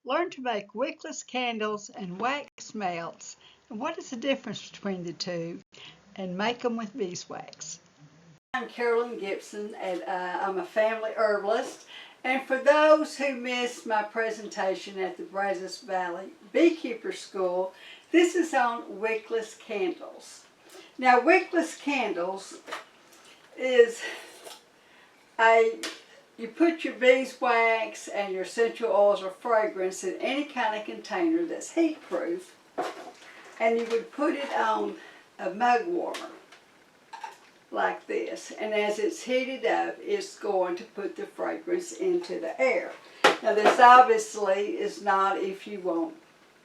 Learn to make wickless candles and wax melts. And what is the difference between the two? And make them with beeswax. I'm Carolyn Gibson, and I'm a family herbalist. And for those who missed my presentation at the Brazos Valley Beekeeper School, this is on wickless candles. Now, wickless candles is you put your beeswax and your essential oils or fragrance in any kind of container that's heat proof, and you would put it on a mug warmer like this, and as it's heated up, it's going to put the fragrance into the air. Now, this obviously is not if you want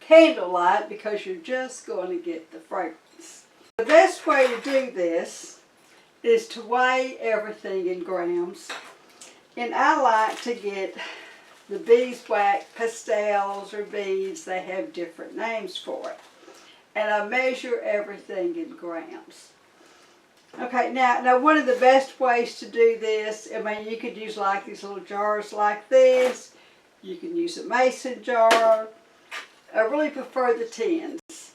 candlelight, because you're just going to get the fragrance. The best way to do this is to weigh everything in grams, and I like to get the beeswax pastels or beads. They have different names for it, and I measure everything in grams. Okay, now one of the best ways to do this, I mean, you could use like these little jars like this. You can use a mason jar. I really prefer the tins.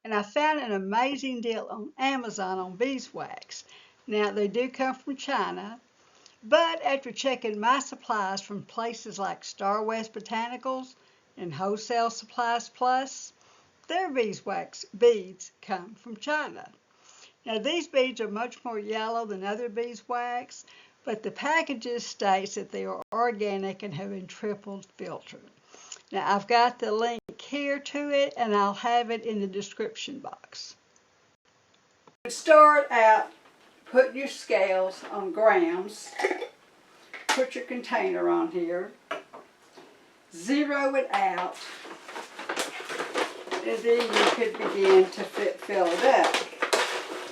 And I found an amazing deal on Amazon on beeswax. Now, they do come from China, but after checking my supplies from places like Star West Botanicals and Wholesale Supplies Plus, their beeswax beads come from China. Now, these beads are much more yellow than other beeswax, but the packages states that they are organic and have been triple filtered. Now, I've got the link here to it, and I'll have it in the description box. Start out putting your scales on grams. Put your container on here. Zero it out, and then you could begin to fill it up.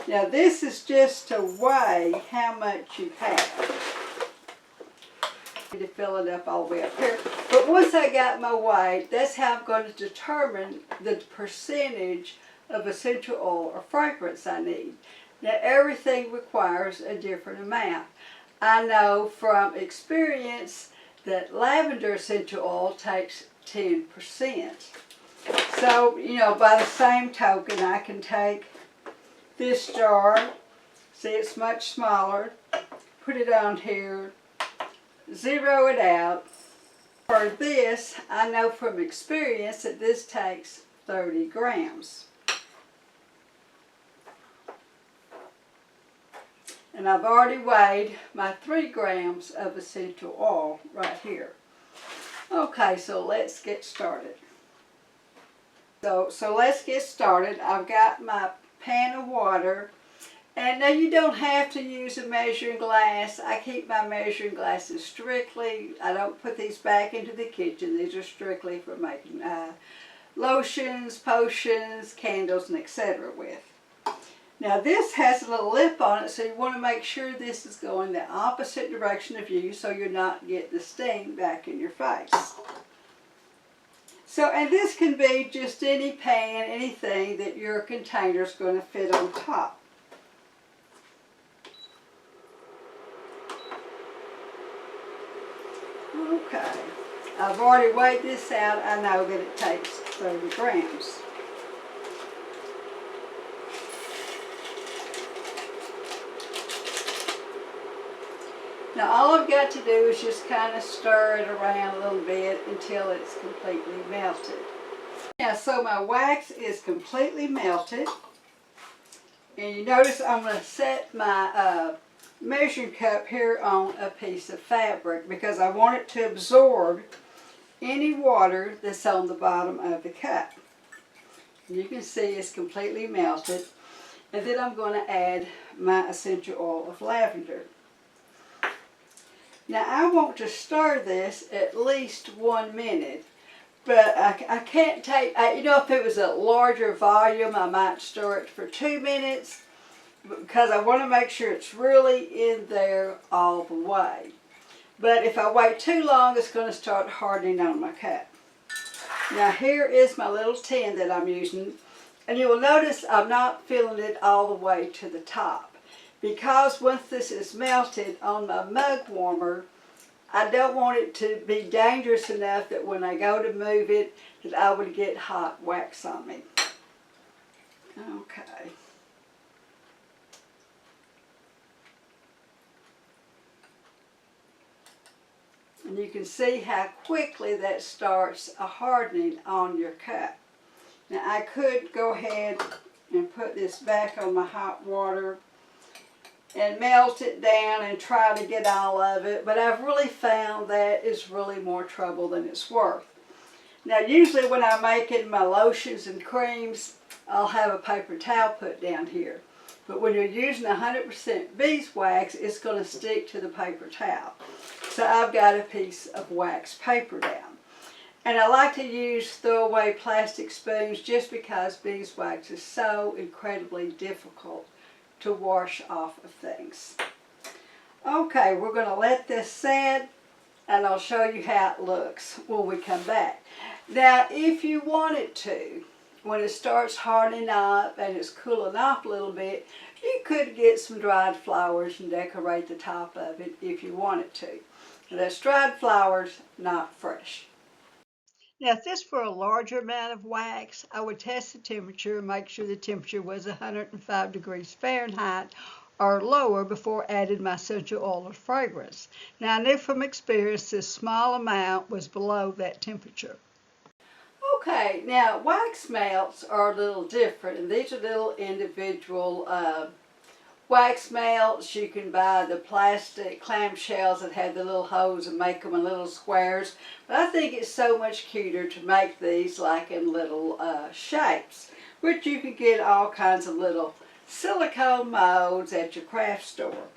Now, this is just to weigh how much you have. To fill it up all the way up here. But once I got my weight, that's how I'm going to determine the percentage of essential oil or fragrance I need. Now, everything requires a different amount. I know from experience that lavender essential oil takes 10%. So, by the same token, I can take this jar, see it's much smaller, put it on here, zero it out. For this, I know from experience that this takes 30 grams. And I've already weighed my 3 grams of essential oil right here. Okay, so let's get started. So let's get started. I've got my pan of water, and now you don't have to use a measuring glass. I keep my measuring glasses strictly. I don't put these back into the kitchen. These are strictly for making lotions, potions, candles, and etc. with. Now, this has a little lip on it, so you want to make sure this is going the opposite direction of you, so you're not getting the sting back in your face. So, and this can be just any pan, anything that your container is going to fit on top. Okay, I've already weighed this out. I know that it takes 30 grams. Now, all I've got to do is just kind of stir it around a little bit until it's completely melted. Now, so my wax is completely melted. And you notice I'm going to set my measuring cup here on a piece of fabric because I want it to absorb any water that's on the bottom of the cup. You can see it's completely melted. And then I'm going to add my essential oil of lavender. Now, I want to stir this at least 1 minute, but I can't take, if it was a larger volume, I might stir it for 2 minutes, because I want to make sure it's really in there all the way. But if I wait too long, it's going to start hardening on my cup. Now, here is my little tin that I'm using, and you will notice I'm not filling it all the way to the top, because once this is melted on my mug warmer, I don't want it to be dangerous enough that when I go to move it, that I would get hot wax on me. Okay. And you can see how quickly that starts hardening on your cup. Now I could go ahead and put this back on my hot water and melt it down and try to get all of it, but I've really found that is really more trouble than it's worth. Now usually when I'm making my lotions and creams, I'll have a paper towel put down here. But when you're using 100% beeswax, it's going to stick to the paper towel. So I've got a piece of wax paper down. And I like to use throwaway plastic spoons just because beeswax is so incredibly difficult to wash off of things. Okay, we're going to let this set and I'll show you how it looks when we come back. Now if you wanted to, when it starts hardening up and it's cooling off a little bit, you could get some dried flowers and decorate the top of it if you wanted to. And that's dried flowers, not fresh. Now if this were a larger amount of wax, I would test the temperature and make sure the temperature was 105 degrees Fahrenheit or lower before adding my essential oil or fragrance. Now I knew from experience this small amount was below that temperature. Okay, now wax melts are a little different, and these are little individual wax melts. You can buy the plastic clamshells that have the little holes and make them in little squares. But I think it's so much cuter to make these like in little shapes, which you can get all kinds of little silicone molds at your craft store.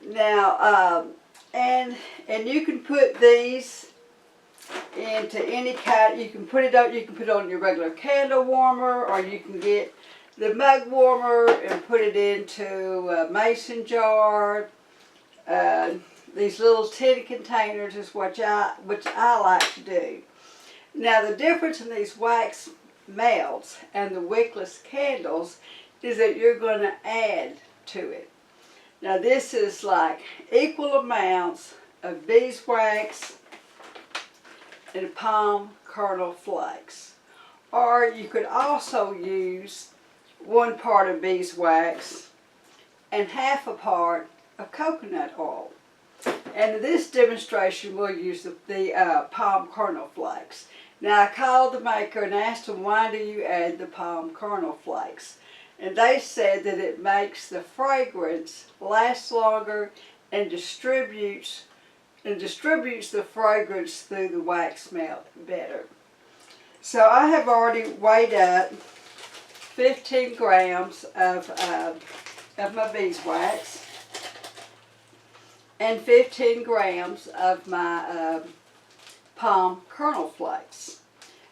Now, and you can put these into any kind. You can put it on your regular candle warmer, or you can get the mug warmer and put it into a mason jar. These little tin containers is which I like to do. Now the difference in these wax melts and the wickless candles is that you're going to add to it. Now this is like equal amounts of beeswax and palm kernel flakes. Or you could also use 1 part of beeswax and half a part of coconut oil. And in this demonstration we'll use the palm kernel flakes. Now I called the maker and asked them, why do you add the palm kernel flakes? And they said that it makes the fragrance last longer and distributes the fragrance through the wax melt better. So I have already weighed up 15 grams of my beeswax and 15 grams of my palm kernel flakes.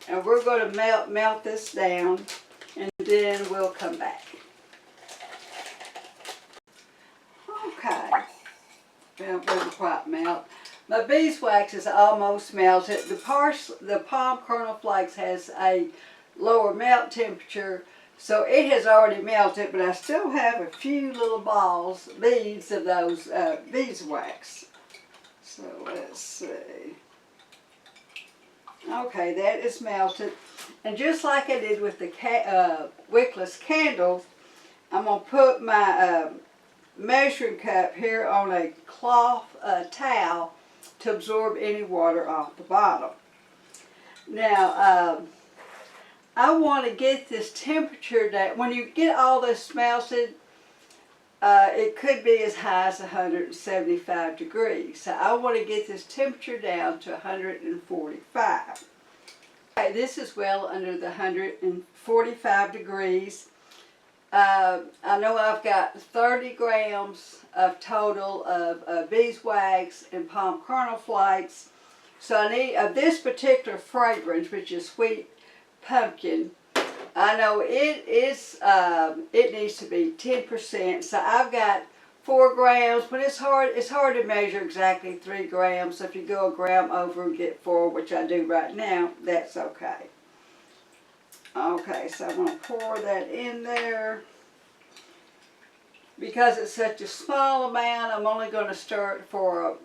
And we're going to melt this down, and then we'll come back. Okay, well, it doesn't quite melt. My beeswax is almost melted. The palm kernel flakes has a lower melt temperature, so it has already melted, but I still have a few little beads of those beeswax. So let's see. Okay, that is melted. And just like I did with the wickless candles, I'm going to put my measuring cup here on a cloth towel to absorb any water off the bottom. Now, I want to get this temperature down. When you get all this melted, it could be as high as 175 degrees. So I want to get this temperature down to 145. Okay, this is well under the 145 degrees. I know I've got 30 grams of total of beeswax and palm kernel flakes. So I need this particular fragrance, which is sweet pumpkin. I know it needs to be 10%. So I've got 4 grams, but it's hard to measure exactly 3 grams. So if you go a gram over and get 4, which I do right now, that's okay. Okay, so I'm going to pour that in there. Because it's such a small amount, I'm only going to stir it for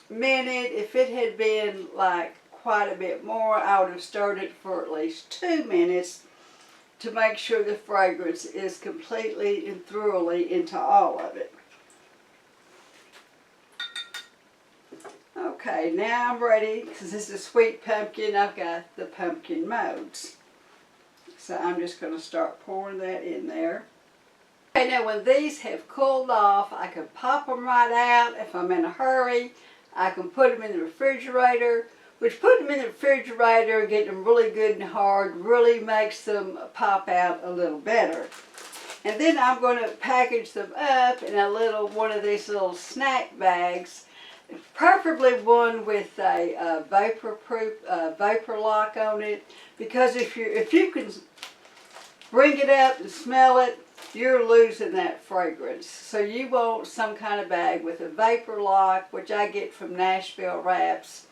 minute. If it had been like quite a bit more, I would have stirred it for at least 2 minutes to make sure the fragrance is completely and thoroughly into all of it. Okay, now I'm ready, because this is sweet pumpkin. I've got the pumpkin modes. So I'm just going to start pouring that in there. Okay, now when these have cooled off, I can pop them right out. If I'm in a hurry, I can put them in the refrigerator, which put them in the refrigerator, get them really good and hard, really makes them pop out a little better. And then I'm going to package them up in one of these little snack bags, preferably one with a vapor lock on it, because if you can bring it up and smell it, you're losing that fragrance. So you want some kind of bag with a vapor lock, which I get from Nashville Wraps,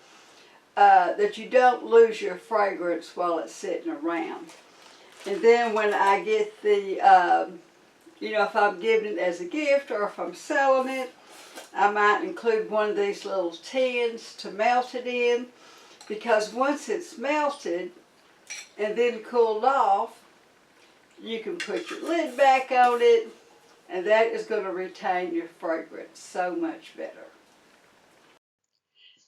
that you don't lose your fragrance while it's sitting around. And then when I get the, if I'm giving it as a gift or if I'm selling it, I might include one of these little tins to melt it in, because once it's melted and then cooled off, you can put your lid back on it, and that is going to retain your fragrance so much better.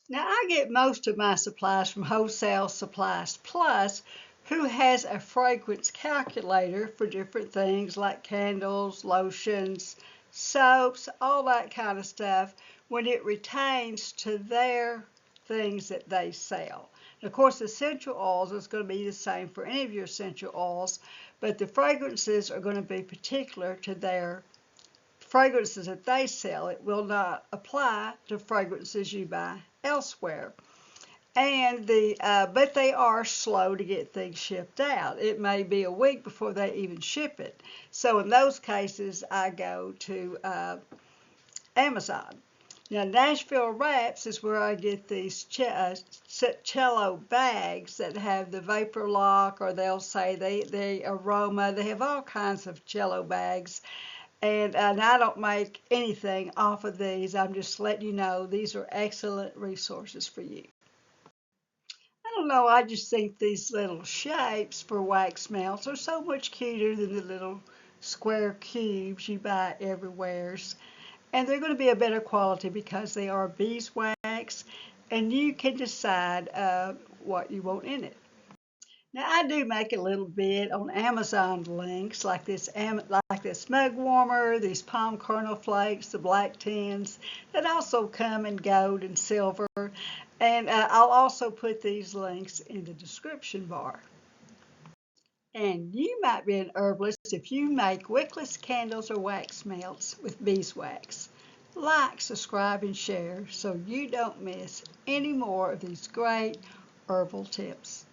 Now, I get most of my supplies from Wholesale Supplies Plus, who has a fragrance calculator for different things like candles, lotions, soaps, all that kind of stuff, when it retains to their things that they sell. And of course, essential oils is going to be the same for any of your essential oils, but the fragrances are going to be particular to their fragrances that they sell. It will not apply to fragrances you buy elsewhere. And but they are slow to get things shipped out. It may be a week before they even ship it. So in those cases, I go to Amazon. Now, Nashville Wraps is where I get these cello bags that have the vapor lock, or they'll say the aroma. They have all kinds of cello bags. And I don't make anything off of these. I'm just letting you know these are excellent resources for you. I don't know, I just think these little shapes for wax melts are so much cuter than the little square cubes you buy everywhere. And they're going to be a better quality because they are beeswax, and you can decide what you want in it. Now, I do make a little bit on Amazon links like this mug warmer, these palm kernel flakes, the black tins that also come in gold and silver. And I'll also put these links in the description bar. And you might be an herbalist if you make wickless candles or wax melts with beeswax. Like, subscribe, and share so you don't miss any more of these great herbal tips.